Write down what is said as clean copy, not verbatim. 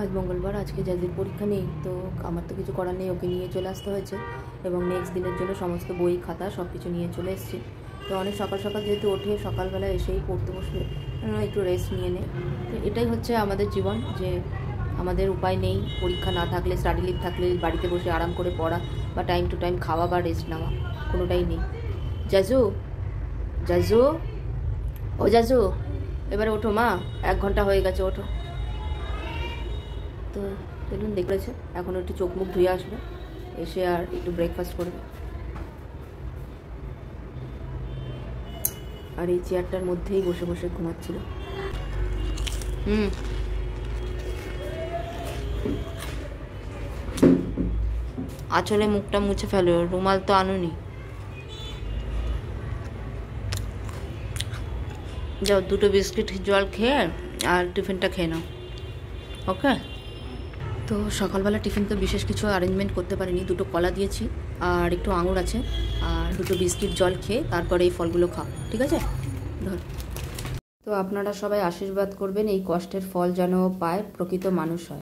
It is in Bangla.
আজ মঙ্গলবার, আজকে যাদের পরীক্ষা নেই তো আমার তো কিছু করার নেই, ওকে নিয়ে চলে আসতে হয়েছে এবং নেক্সট দিনের জন্য সমস্ত বই খাতা সব কিছু নিয়ে চলে এসেছি। তো অনেক সকাল সকাল যেহেতু ওঠে, সকালবেলা এসেই পড়তে বসলে একটু রেস্ট নিয়ে নে। তো এটাই হচ্ছে আমাদের জীবন, যে আমাদের উপায় নেই। পরীক্ষা না থাকলে, স্টাডি লিভ থাকলে বাড়িতে বসে আরাম করে পড়া বা টাইম টু টাইম খাওয়া বা রেস্ট নেওয়া, কোনোটাই নেই। জাজু, জাজু, ও জাজু, এবারে ওঠো মা, 1 ঘন্টা হয়ে গেছে, ওঠো। তো দেখুন দেখেছে, এখন একটু চোখ মুখ ধুয়ে আসবে, এসে আর একটু ব্রেকফাস্ট করবে। আর এই চেয়ারটার মধ্যেই বসে বসে ঘুমাচ্ছিল। আঁচলে মুখটা মুছে ফেলো, রুমাল তো আনুনি। যাও, 2টো বিস্কিট জল খেয়ে আর টিফিনটা খেয়ে নাও, ওকে? তো সকালবেলা টিফিন তো বিশেষ কিছু অ্যারেঞ্জমেন্ট করতে পারিনি। 2টো কলা দিয়েছি আর একটু আঙুর আছে, আর 2টো বিস্কিট জল খেয়ে তারপরে এই ফলগুলো খাও, ঠিক আছে? ধর। তো আপনারা সবাই আশীর্বাদ করবেন এই কষ্টের ফল যেন পায় প্রকৃত মানুষ হয়।